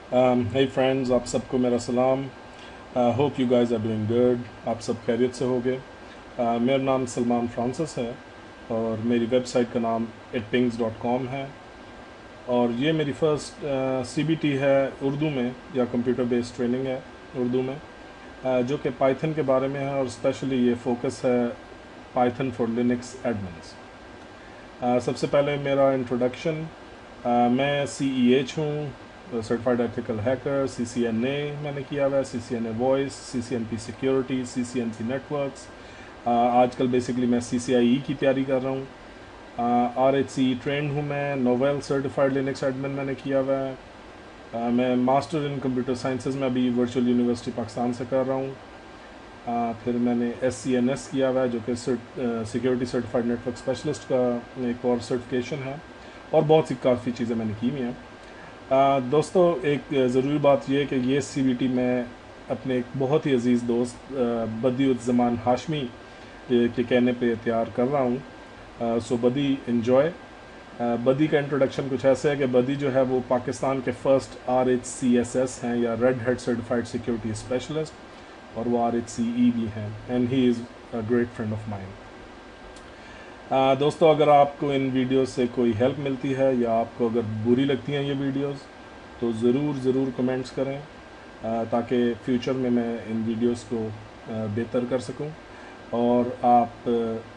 Hey friends, आप सबको मेरा सलाम। Hope you guys are doing good. आप सब खैरियत से होगे। मेरा नाम सलमान फ्रांसिस है और मेरी वेबसाइट का नाम itpings.com है। और ये मेरी फ़र्स्ट CBT है उर्दू में, या कंप्यूटर बेस्ड ट्रेनिंग है उर्दू में, जो कि पाइथन के बारे में है और स्पेशली ये फोकस है पाइथन फॉर लिनक्स एडमिन्स। सबसे पहले मेरा इंट्रोडक्शन। मैं CEH हूँ, सर्टिफाइड एथिकल हैकर। CCNA मैंने किया हुआ है, CCNA voice, CCNP security, CCNP networks. आजकल बेसिकली मैं CCIE की तैयारी कर रहा हूँ। RHCE ट्रेंड हूँ मैं। नोवेल सर्टिफाइड लिनक्स एडमिन मैंने किया हुआ है। मैं मास्टर इन कंप्यूटर साइंसेज में अभी वर्चुअल यूनिवर्सिटी पाकिस्तान से कर रहा हूँ। फिर मैंने SCNS किया हुआ है, जो कि सिक्योरिटी सर्टिफाइड नेटवर्क स्पेशलिस्ट का एक और सर्टिफिकेशन है। और बहुत सी काफ़ी चीज़ें मैंने की हुई हैं। दोस्तों, एक ज़रूरी बात यह है कि ये CBT मैं अपने एक बहुत ही अज़ीज़ दोस्त बदियुज़्ज़मान हाशमी के कहने पे तैयार कर रहा हूँ। सो बदी इन्जॉय। बदी का इंट्रोडक्शन कुछ ऐसे है कि बदी जो है वो पाकिस्तान के फर्स्ट RHCSS हैं, या red head certified security specialist, और वो RHCE भी हैं, and he is a great friend of mind. दोस्तों, अगर आपको इन वीडियोस से कोई हेल्प मिलती है या आपको अगर बुरी लगती हैं ये वीडियोस, तो ज़रूर कमेंट्स करें, ताकि फ्यूचर में मैं इन वीडियोस को बेहतर कर सकूं। और आप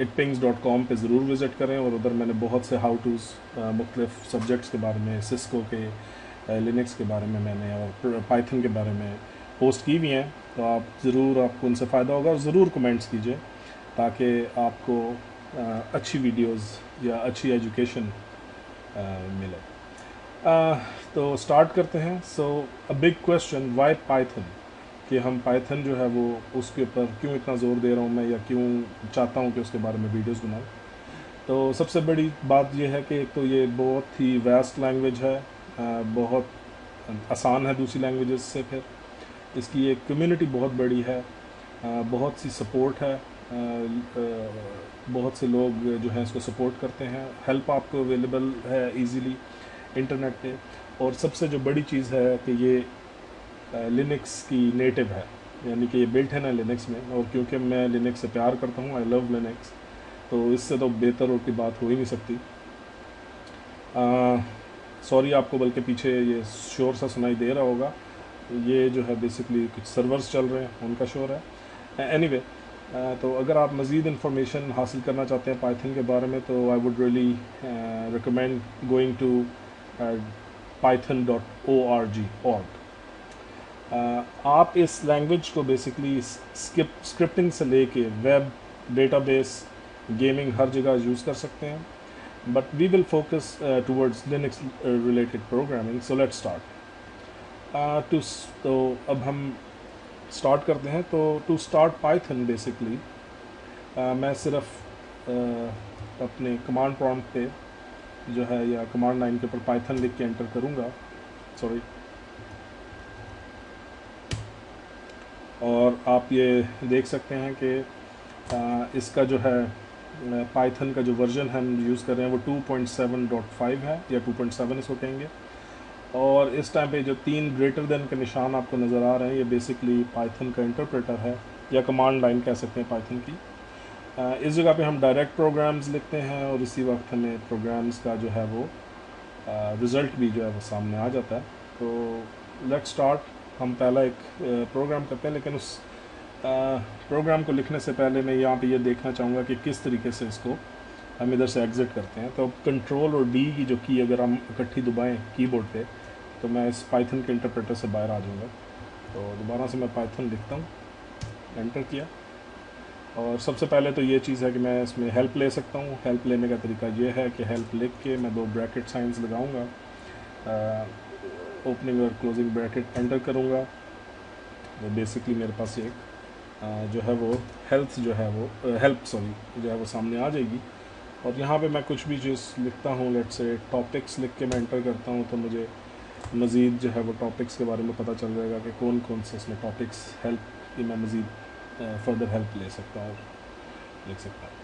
itpings.com पे ज़रूर विज़िट करें, और उधर मैंने बहुत से हाउ टूज़ मुख्तलिफ़ सब्जेक्ट्स के बारे में, सिस्को के, लिनक्स के बारे में मैंने, और पाइथन के बारे में पोस्ट की भी हैं। तो आप ज़रूर, आपको उनसे फ़ायदा होगा, और ज़रूर कमेंट्स कीजिए ताकि आपको अच्छी वीडियोस या अच्छी एजुकेशन मिले। तो स्टार्ट करते हैं। So a big question, why Python? कि हम पाइथन जो है वो उसके ऊपर क्यों इतना ज़ोर दे रहा हूँ मैं, या क्यों चाहता हूँ कि उसके बारे में वीडियोस बनाऊँ। तो सबसे बड़ी बात यह है कि एक तो ये बहुत ही वास्ट लैंग्वेज है, बहुत आसान है दूसरी लैंग्वेजेस से। फिर इसकी एक कम्युनिटी बहुत बड़ी है, बहुत सी सपोर्ट है, बहुत से लोग जो हैं इसको सपोर्ट करते हैं। हेल्प आपको अवेलेबल है इजीली इंटरनेट पे। और सबसे जो बड़ी चीज़ है कि ये लिनक्स की नेटिव है, यानी कि ये बिल्ट है ना लिनक्स में। और क्योंकि मैं लिनक्स से प्यार करता हूँ, आई लव लिनक्स, तो इससे तो बेहतर और की बात हो ही नहीं सकती। सॉरी, आपको बल्कि पीछे ये शोर सा सुनाई दे रहा होगा, ये जो है बेसिकली कुछ सर्वर्स चल रहे हैं, उनका शोर है। एनीवे, तो अगर आप मज़ीद इंफॉर्मेशन हासिल करना चाहते हैं पाइथन के बारे में, तो I would really recommend going to python.org। आप इस लैंग्वेज को बेसिकली स्क्रिप्टिंग से लेके वेब, डेटाबेस, गेमिंग, हर जगह यूज़ कर सकते हैं। But we will focus towards Linux related programming. So let's start. तो अब हम स्टार्ट करते हैं। तो टू स्टार्ट पाइथन बेसिकली मैं सिर्फ अपने कमांड प्रॉम्प्ट पे जो है, या कमांड लाइन के ऊपर पाइथन लिख के एंटर करूँगा। सॉरी। और आप ये देख सकते हैं कि इसका जो है पाइथन का जो वर्जन हम यूज़ कर रहे हैं वो 2.7.5 है, या 2.7 इसको कहेंगे। और इस टाइम पे जो 3 ग्रेटर देन के निशान आपको नज़र आ रहे हैं, ये बेसिकली पाइथन का इंटरप्रेटर है, या कमांड लाइन कह सकते हैं पाइथन की। इस जगह पे हम डायरेक्ट प्रोग्राम्स लिखते हैं, और इसी वक्त हमें प्रोग्राम्स का जो है वो रिज़ल्ट भी जो है वो सामने आ जाता है। तो लेट्स स्टार्ट। हम पहला एक प्रोग्राम करते हैं, लेकिन उस प्रोग्राम को लिखने से पहले मैं यहाँ पे ये देखना चाहूँगा कि किस तरीके से इसको हम इधर से एग्ज़िट करते हैं। तो कंट्रोल और डी की जो की अगर हम इकट्ठी दबाएं कीबोर्ड पे, तो मैं इस पाइथन के इंटरप्रेटर से बाहर आ जाऊँगा। तो दोबारा से मैं पाइथन लिखता हूँ, एंटर किया। और सबसे पहले तो ये चीज़ है कि मैं इसमें हेल्प ले सकता हूँ। हेल्प लेने का तरीका ये है कि हेल्प लिख के मैं 2 ब्रैकेट साइंस लगाऊँगा, ओपनिंग और क्लोजिंग ब्रैकेट एंटर करूँगा। तो बेसिकली मेरे पास एक जो है वो हेल्प जो है वो सामने आ जाएगी। और यहाँ पे मैं कुछ भी चीज़ लिखता हूँ, लेट्स से टॉपिक्स लिख के मैं एंटर करता हूँ, तो मुझे मज़ीद जो है वो टॉपिक्स के बारे में पता चल जाएगा कि कौन कौन से इसमें टॉपिक्स हेल्प की मैं मज़ीद फर्दर हेल्प ले सकता हूँ, लिख सकता हूँ।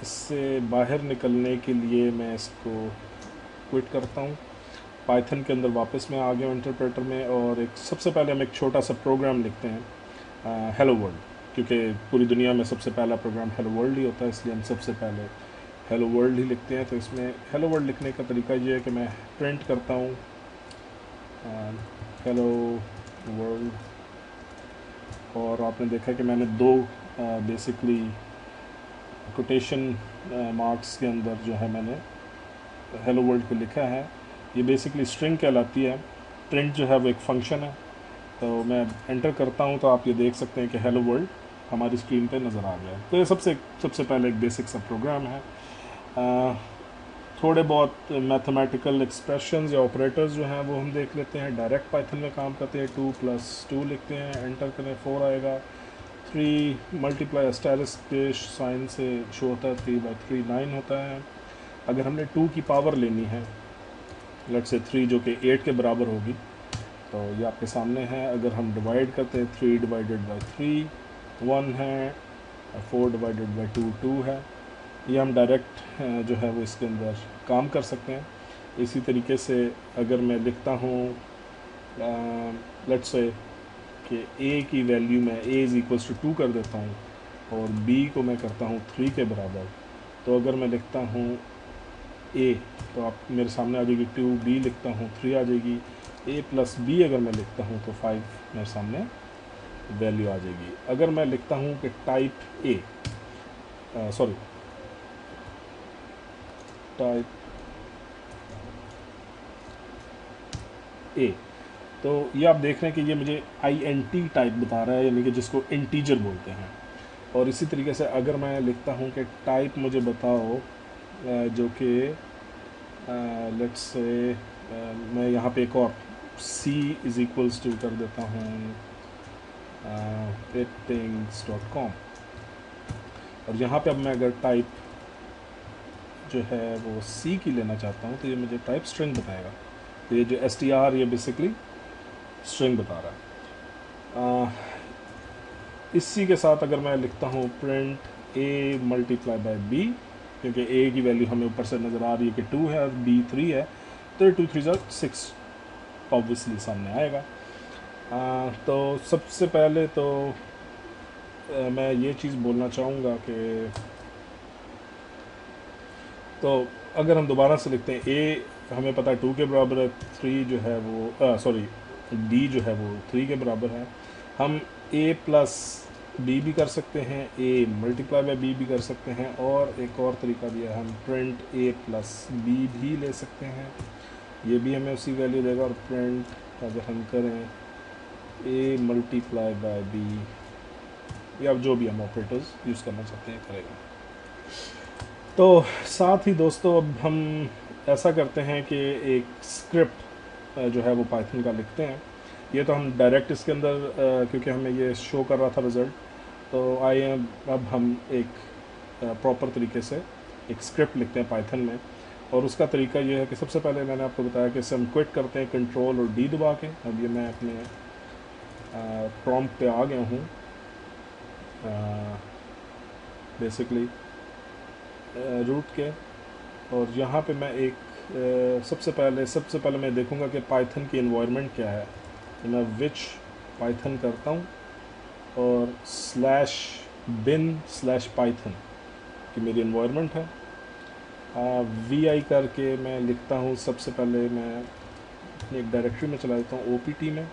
इससे बाहर निकलने के लिए मैं इसको क्विट करता हूँ, पाइथन के अंदर वापस मैं आ गया हूँ इंटरप्रेटर में, और एक सबसे पहले हम एक छोटा सा प्रोग्राम लिखते हैं हेलो वर्ल्ड, क्योंकि पूरी दुनिया में सबसे पहला प्रोग्राम हेलो वर्ल्ड ही होता है, इसलिए हम सबसे पहले हेलो वर्ल्ड ही लिखते हैं। तो इसमें हेलो वर्ल्ड लिखने का तरीका ये है कि मैं प्रिंट करता हूँ हेलो वर्ल्ड, और आपने देखा कि मैंने दो बेसिकली कोटेशन मार्क्स के अंदर जो है मैंने हेलो वर्ल्ड को लिखा है। ये बेसिकली स्ट्रिंग कहलाती है। प्रिंट जो है वो एक फंक्शन है। तो मैं एंटर करता हूँ तो आप ये देख सकते हैं कि हेलो वर्ल्ड हमारी स्क्रीन पे नज़र आ गया। तो ये सबसे पहले एक बेसिक सा प्रोग्राम है। थोड़े बहुत मैथमेटिकल एक्सप्रेशंस या ऑपरेटर्स जो हैं वो हम देख लेते हैं। डायरेक्ट पाइथन में काम करते हैं। 2+2 लिखते हैं, एंटर करें, 4 आएगा। 3 मल्टीप्लाई एस्टेरिस्क साइन से शो होता है, 3/3 9 होता है। अगर हमने 2 की पावर लेनी है, लेट्स से 3 जो कि 8 के बराबर होगी, तो ये आपके सामने है। अगर हम डिवाइड करते हैं, 3 डिवाइडेड बाई 3 1 है, 4 डिवाइडेड बाई 2 2 है। ये हम डायरेक्ट जो है वो इसके अंदर काम कर सकते हैं। इसी तरीके से अगर मैं लिखता हूँ लेट्स से कि a की वैल्यू मैं a इज़ इक्वल्स टू 2 कर देता हूँ, और b को मैं करता हूँ 3 के बराबर, तो अगर मैं लिखता हूँ a, तो आप मेरे सामने आ जाएगी 2b, लिखता हूँ 3 आ जाएगी। a प्लस b अगर मैं लिखता हूँ तो 5 मेरे सामने वैल्यू आ जाएगी। अगर मैं लिखता हूँ कि टाइप a, तो ये आप देख रहे हैं कि ये मुझे INT टाइप बता रहा है, यानी कि जिसको इंटीजर बोलते हैं। और इसी तरीके से अगर मैं लिखता हूँ कि टाइप मुझे बताओ जो कि लेट्स से मैं यहाँ पे एक और c इज़ इक्वल्स टू कर देता हूँ itpings.com, और यहाँ पे अब मैं अगर टाइप जो है वो c की लेना चाहता हूँ तो ये मुझे टाइप स्ट्रिंग बताएगा। तो ये जो str ये बेसिकली स्ट्रिंग बता रहा है। इसी के साथ अगर मैं लिखता हूँ print a multiply by b, क्योंकि a की वैल्यू हमें ऊपर से नज़र आ रही है कि 2 है और b 3 है, तो 2 3 6 ऑब्वियसली सामने आएगा। तो सबसे पहले तो मैं ये चीज़ बोलना चाहूँगा कि तो अगर हम दोबारा से लिखते हैं a हमें पता है 2 के बराबर है, 3 जो है वो b जो है वो 3 के बराबर है। हम a प्लस b भी कर सकते हैं, a मल्टीप्लाई बाय b भी कर सकते हैं, और एक और तरीका दिया है, हम प्रिंट a प्लस b भी ले सकते हैं, ये भी हमें उसी वैल्यू देगा। और प्रिंट अगर हम करें a मल्टीप्लाई बाय b, या जो भी हम ऑपरेटर्स यूज़ करना चाहते हैं करेगा। तो साथ ही दोस्तों अब हम ऐसा करते हैं कि एक स्क्रिप्ट जो है वो पाइथन का लिखते हैं। ये तो हम डायरेक्ट इसके अंदर क्योंकि हमें ये शो कर रहा था रिज़ल्ट, तो आइए अब हम एक प्रॉपर तरीके से एक स्क्रिप्ट लिखते हैं पाइथन में। और उसका तरीका ये है कि सबसे पहले मैंने आपको बताया कि इसे हम क्विट करते हैं कंट्रोल और D दबा के। अब ये मैं अपने प्रॉम्प्ट पे आ गया हूँ बेसिकली रूट के, और यहाँ पे मैं एक सबसे पहले मैं देखूँगा कि पाइथन की एनवायरनमेंट क्या है। तो मैं विच पाइथन करता हूँ और /bin/python की मेरी एनवायरनमेंट है। vi करके मैं लिखता हूँ, सबसे पहले मैं अपनी एक डायरेक्टरी में चला देता हूँ opt में,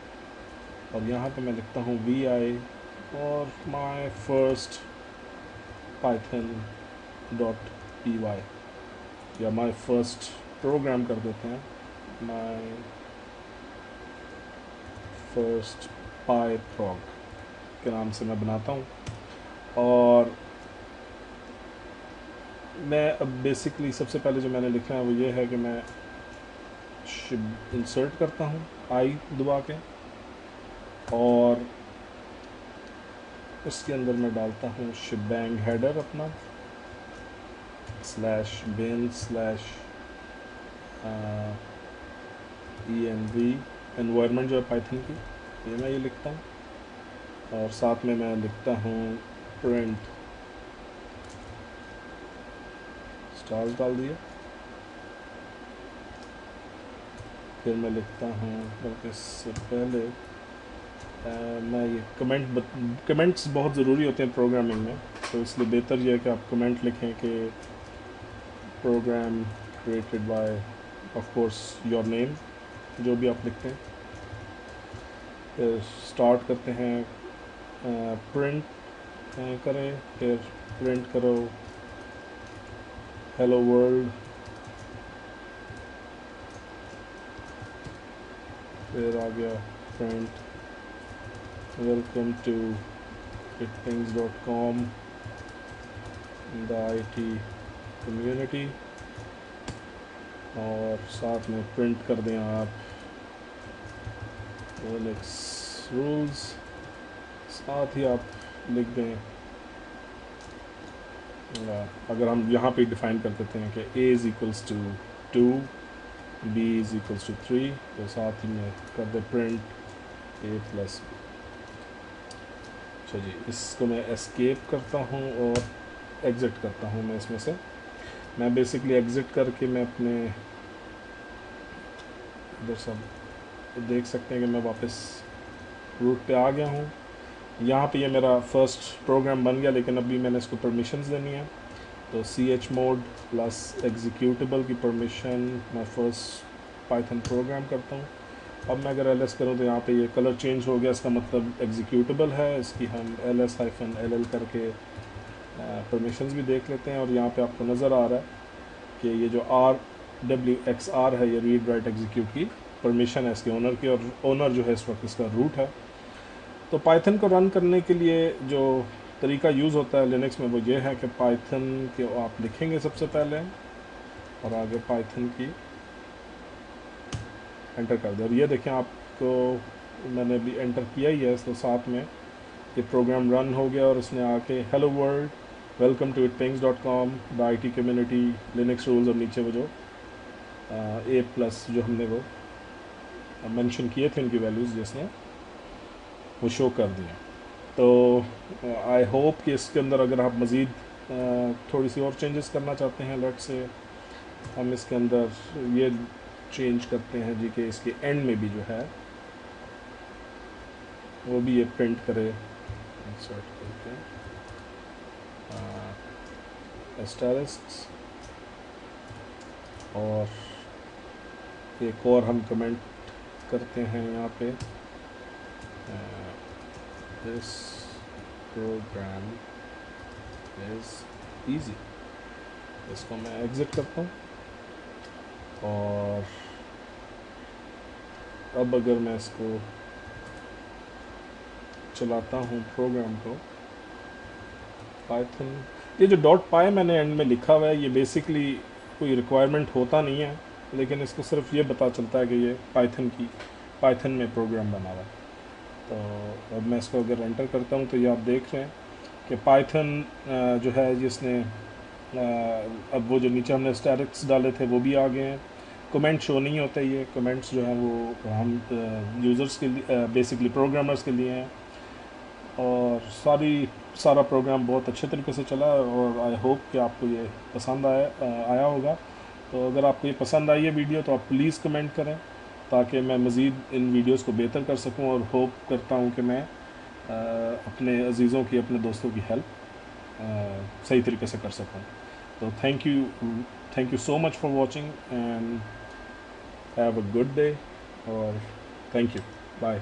और यहाँ पे मैं लिखता हूँ vi और my first python.py, या my first प्रोग्राम कर देते हैं, my first pyprog के नाम से मैं बनाता हूँ। और मैं अब बेसिकली सबसे पहले जो मैंने लिखा है वो ये है कि मैं इंसर्ट करता हूँ I दबा के, और उसके अंदर मैं डालता हूँ shebang हेडर अपना /bin/env एनवायरनमेंट जो है पाइथन की, ये मैं ये लिखता हूँ। और साथ में मैं लिखता हूँ प्रिंट स्टार्स डाल दिया, फिर मैं लिखता हूँ, बल्कि इससे पहले मैं ये कमेंट्स बहुत ज़रूरी होते हैं प्रोग्रामिंग में, तो इसलिए बेहतर ये है कि आप कमेंट लिखें कि program created by of course your name, जो भी आप लिखते हैं। फिर स्टार्ट करते हैं, प्रिंट करें, फिर प्रिंट करो हेलो वर्ल्ड, फिर आ गया print welcome to itpings.com the IT community, और साथ में प्रिंट कर दें आप लिनक्स रूल्स, साथ ही आप लिख दें, अगर हम यहाँ पे डिफ़ाइन कर देते हैं कि a is equals to 2, b is equals to 3, तो साथ ही में कर दें प्रिंट a प्लस b। अच्छा जी, इसको मैं एस्केप करता हूँ और एग्ज़िट करता हूँ। मैं इसमें से मैं बेसिकली एग्ज़िट करके मैं अपने इधर सब देख सकते हैं कि मैं वापस रूट पे आ गया हूँ। यहाँ पे ये मेरा फर्स्ट प्रोग्राम बन गया, लेकिन अभी मैंने इसको परमिशंस देनी है। तो chmod प्लस एग्जीक्यूटेबल की परमिशन मैं फर्स्ट पाइथन प्रोग्राम करता हूँ। अब मैं अगर ls करूँ तो यहाँ पे ये कलर चेंज हो गया, इसका मतलब एग्जीक्यूटेबल है। इसकी हम ls-ll करके परमिशंस भी देख लेते हैं, और यहाँ पे आपको नज़र आ रहा है कि ये जो RWXR है, ये रीड राइट एग्जीक्यूट की परमिशन है इसके ओनर की, और ओनर जो है इस वक्त इसका रूट है। तो पाइथन को रन करने के लिए जो तरीका यूज़ होता है लिनक्स में, वो ये है कि पाइथन के आप लिखेंगे सबसे पहले, और आगे पाइथन की एंटर कर दो। और ये देखें, आपको मैंने भी एंटर किया ही है, तो साथ में ये प्रोग्राम रन हो गया और उसने आके hello world, welcome to itpings.com the IT community, Linux rules, और नीचे वो जो A+ जो हमने वो मेंशन किए थे उनकी वैल्यूज़ जिसने वो शो कर दिया। तो आई होप कि इसके अंदर अगर आप मज़ीद थोड़ी सी और चेंजेस करना चाहते हैं, लेट्स से हम इसके अंदर ये चेंज करते हैं जी कि इसके एंड में भी जो है वो भी ये प्रिंट करे, इंसर्ट करके एस्टेरिस्क्स, और एक और हम कमेंट करते हैं यहाँ पे, दिस प्रोग्राम इज़ ईजी। इसको मैं एग्ज़िट करता हूँ, और अब अगर मैं इसको चलाता हूँ प्रोग्राम को, पाइथन, ये जो .py मैंने एंड में लिखा हुआ है, ये बेसिकली कोई रिक्वायरमेंट होता नहीं है, लेकिन इसको सिर्फ ये पता चलता है कि ये पाइथन में प्रोग्राम बना हुआ है। तो अब मैं इसको अगर एंटर करता हूँ तो ये आप देख रहे हैं कि पाइथन जो है जिसने अब वो जो नीचे हमने स्टैटिक्स डाले थे वो भी आ गए हैं। कमेंट शो नहीं होते, ये कमेंट्स जो हैं वो हम यूज़र्स के लिए, बेसिकली प्रोग्रामर्स के लिए हैं, और सारा प्रोग्राम बहुत अच्छे तरीके से चला, और आई होप कि आपको ये पसंद आया होगा। तो अगर आपको ये पसंद आई है वीडियो, तो आप प्लीज़ कमेंट करें ताकि मैं मज़ीद इन वीडियोस को बेहतर कर सकूं, और होप करता हूं कि मैं अपने अजीज़ों की, अपने दोस्तों की हेल्प सही तरीके से कर सकूं। तो thank you so much for watching, and have a good day, और थैंक यू, बाय।